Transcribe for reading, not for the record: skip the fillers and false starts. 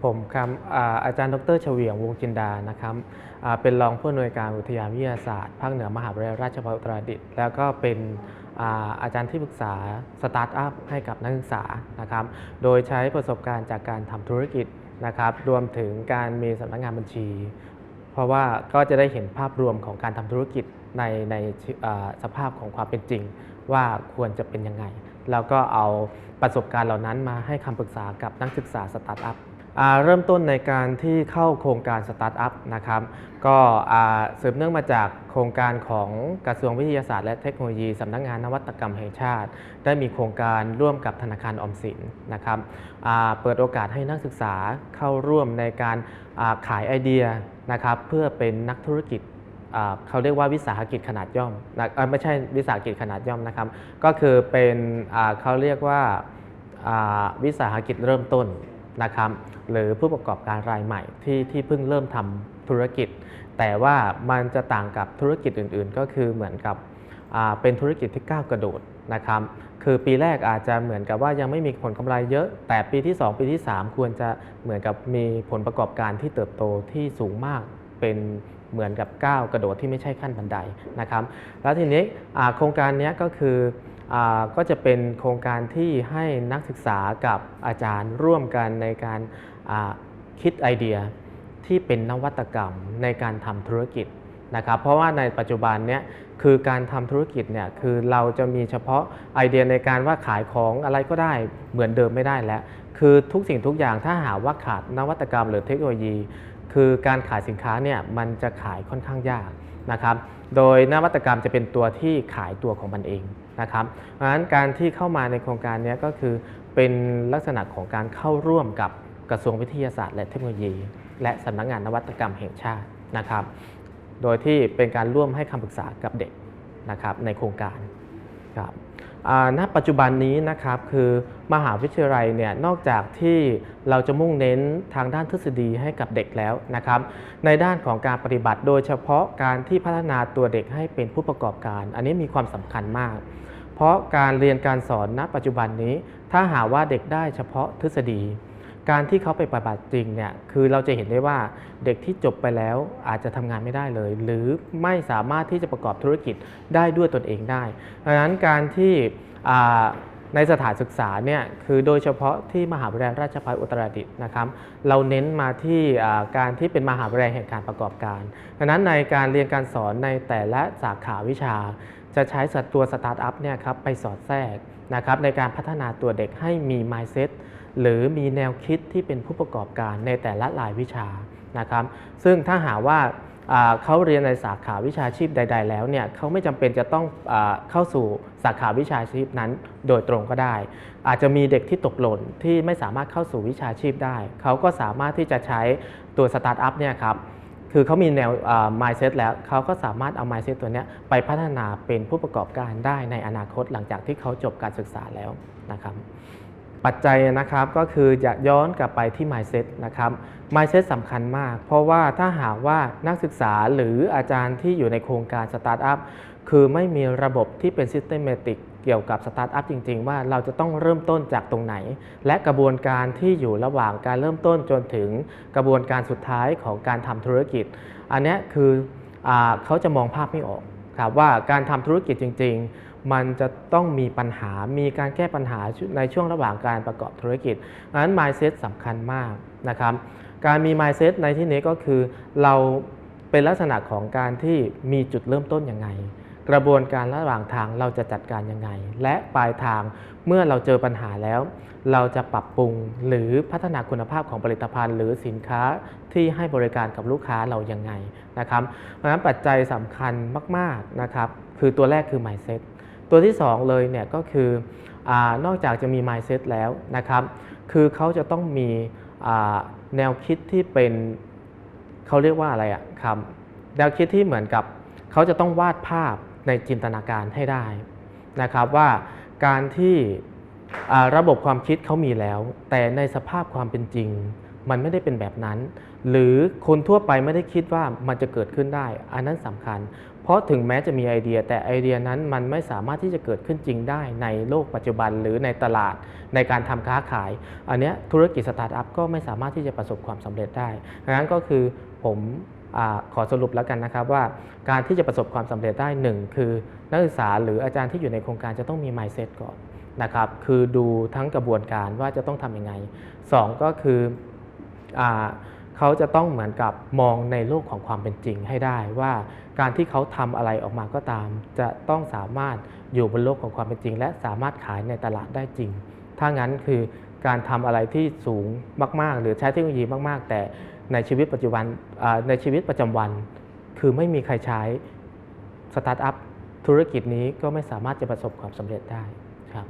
ผมครับอาจารย์ดรเฉวียงวงศ์จินดานะครับเป็นรองผู้อำนวยการอุทยานวิทยาศาสตร์ภาคเหนือมหาวิทยาลัยราชภัฏอุตรดิตถ์แล้วก็เป็นอาจารย์ที่ปรึกษาสตาร์ทอัพให้กับนักศึกษานะครับโดยใช้ประสบการณ์จากการทำธุรกิจนะครับรวมถึงการมีสำนักงานบัญชีเพราะว่าก็จะได้เห็นภาพรวมของการทำธุรกิจในสภาพของความเป็นจริงว่าควรจะเป็นยังไงแล้วก็เอาประสบการณ์เหล่านั้นมาให้คำปรึกษากับนักศึกษาสตาร์ทอัพเริ่มต้นในการที่เข้าโครงการสตาร์ทอัพนะครับก็สืบเนื่องมาจากโครงการของกระทรวงวิทยาศาสตร์และเทคโนโลยีสำนักงานนวัตกรรมแห่งชาติได้มีโครงการร่วมกับธนาคารออมสินนะครับเปิดโอกาสให้นักศึกษาเข้าร่วมในการขายไอเดียนะครับเพื่อเป็นนักธุรกิจเขาเรียกว่าวิสาหกิจขนาดย่อมไม่ใช่วิสาหกิจขนาดย่อมนะครับก็คือเป็นเขาเรียกว่าวิสาหกิจเริ่มต้นนะครับหรือผู้ประกอบการรายใหม่ที่เพิ่งเริ่มทำธุรกิจแต่ว่ามันจะต่างกับธุรกิจอื่นๆก็คือเหมือนกับเป็นธุรกิจที่ก้าวกระโดดนะครับคือปีแรกอาจจะเหมือนกับว่ายังไม่มีผลกำไรเยอะแต่ปีที่2ปีที่3ควรจะเหมือนกับมีผลประกอบการที่เติบโตที่สูงมากเป็นเหมือนกับก้าวกระโดดที่ไม่ใช่ขั้นบันไดนะครับแล้วทีนี้โครงการนี้ก็คือก็จะเป็นโครงการที่ให้นักศึกษากับอาจารย์ร่วมกันในการคิดไอเดียที่เป็นนวัตกรรมในการทำธุรกิจนะครับเพราะว่าในปัจจุบันนี้คือการทำธุรกิจเนี่ยคือเราจะมีเฉพาะไอเดียในการว่าขายของอะไรก็ได้เหมือนเดิมไม่ได้แล้วคือทุกสิ่งทุกอย่างถ้าหากว่าขาดนวัตกรรมหรือเทคโนโลยีคือการขายสินค้าเนี่ยมันจะขายค่อนข้างยากนะครับโดยนวัตกรรมจะเป็นตัวที่ขายตัวของมันเองนะครับเพราะฉะนั้นการที่เข้ามาในโครงการนี้ก็คือเป็นลักษณะของการเข้าร่วมกับกระทรวงวิทยาศาสตร์และเทคโนโลยีและสำนักงานนวัตกรรมแห่งชาตินะครับโดยที่เป็นการร่วมให้คำปรึกษากับเด็กนะครับในโครงการครับณปัจจุบันนี้นะครับคือมหาวิทยาลัยเนี่ยนอกจากที่เราจะมุ่งเน้นทางด้านทฤษฎีให้กับเด็กแล้วนะครับในด้านของการปฏิบัติโดยเฉพาะการที่พัฒนาตัวเด็กให้เป็นผู้ประกอบการอันนี้มีความสำคัญมากเพราะการเรียนการสอนณปัจจุบันนี้ถ้าหากว่าเด็กได้เฉพาะทฤษฎีการที่เขาไปปฏิบัติจริงเนี่ยคือเราจะเห็นได้ว่าเด็กที่จบไปแล้วอาจจะทำงานไม่ได้เลยหรือไม่สามารถที่จะประกอบธุรกิจได้ด้วยตนเองได้ดังนั้นการที่ในสถานศึกษาเนี่ยคือโดยเฉพาะที่มหาวิทยาลัยราชภัฏอุตรดิตถ์นะครับเราเน้นมาที่การที่เป็นมหาวิทยาลัยแห่งการประกอบการดังนั้นในการเรียนการสอนในแต่ละสาขาวิชาจะใช้ตัวสตาร์ทอัพเนี่ยครับไปสอดแทรกนะครับในการพัฒนาตัวเด็กให้มี mindset หรือมีแนวคิดที่เป็นผู้ประกอบการในแต่ละรายวิชานะครับซึ่งถ้าหากว่าเขาเรียนในสาขาวิชาชีพใดๆแล้วเนี่ยเขาไม่จำเป็นจะต้องเข้าสู่สาขาวิชาชีพนั้นโดยตรงก็ได้อาจจะมีเด็กที่ตกหล่นที่ไม่สามารถเข้าสู่วิชาชีพได้เขาก็สามารถที่จะใช้ตัวสตาร์ทอัพเนี่ยครับคือเขามีแนว mindset แล้วเขาก็สามารถเอา mindset ตัวนี้ไปพัฒนาเป็นผู้ประกอบการได้ในอนาคตหลังจากที่เขาจบการศึกษาแล้วนะครับปัจจัยนะครับก็คือจะย้อนกลับไปที่ mindset นะครับ mindset สำคัญมากเพราะว่าถ้าหากว่านักศึกษาหรืออาจารย์ที่อยู่ในโครงการสตาร์ทอัพคือไม่มีระบบที่เป็น systematic เกี่ยวกับสตาร์ทอัพจริงๆว่าเราจะต้องเริ่มต้นจากตรงไหนและกระบวนการที่อยู่ระหว่างการเริ่มต้นจนถึงกระบวนการสุดท้ายของการทำธุรกิจอันนี้คือเขาจะมองภาพไม่ออกครับว่าการทำธุรกิจจริงๆมันจะต้องมีปัญหามีการแก้ปัญหาในช่วงระหว่างการประกอบธุรกิจดังนั้น mindset สำคัญมากนะครับการมี mindset ในที่นี้ก็คือเราเป็นลักษณะของการที่มีจุดเริ่มต้นยังไงกระบวนการระหว่างทางเราจะจัดการยังไงและปลายทางเมื่อเราเจอปัญหาแล้วเราจะปรับปรุงหรือพัฒนาคุณภาพของผลิตภัณฑ์หรือสินค้าที่ให้บริการกับลูกค้าเรายังไงนะครับเพราะฉะนั้นปัจจัยสำคัญมากๆนะครับคือตัวแรกคือ mindset ตัวที่2เลยเนี่ยก็คือนอกจากจะมี mindset แล้วนะครับคือเขาจะต้องมีแนวคิดที่เป็นเขาเรียกว่าอะไรครับแนวคิดที่เหมือนกับเขาจะต้องวาดภาพในจินตนาการให้ได้นะครับว่าการที่ระบบความคิดเขามีแล้วแต่ในสภาพความเป็นจริงมันไม่ได้เป็นแบบนั้นหรือคนทั่วไปไม่ได้คิดว่ามันจะเกิดขึ้นได้อันนั้นสำคัญเพราะถึงแม้จะมีไอเดียแต่ไอเดียนั้นมันไม่สามารถที่จะเกิดขึ้นจริงได้ในโลกปัจจุบันหรือในตลาด ในการทำค้าขายอันเนี้ยธุรกิจสตาร์ทอัพก็ไม่สามารถที่จะประสบความสำเร็จได้ดังนั้นก็คือผมขอสรุปแล้วกันนะครับว่าการที่จะประสบความสำเร็จได้หนึ่งคือนักศึกษาหรืออาจารย์ที่อยู่ในโครงการจะต้องมี mindset ก่อนนะครับคือดูทั้งกระบวนการว่าจะต้องทำยังไงสองก็คือเขาจะต้องเหมือนกับมองในโลกของความเป็นจริงให้ได้ว่าการที่เขาทำอะไรออกมาก็ตามจะต้องสามารถอยู่บนโลกของความเป็นจริงและสามารถขายในตลาดได้จริงถ้างั้นคือการทำอะไรที่สูงมากๆหรือใช้เทคโนโลยีมากๆแต่ในชีวิตปัจจุบันในชีวิตประจำวันคือไม่มีใครใช้สตาร์ทอัพธุรกิจนี้ก็ไม่สามารถจะประสบความสำเร็จได้ครับ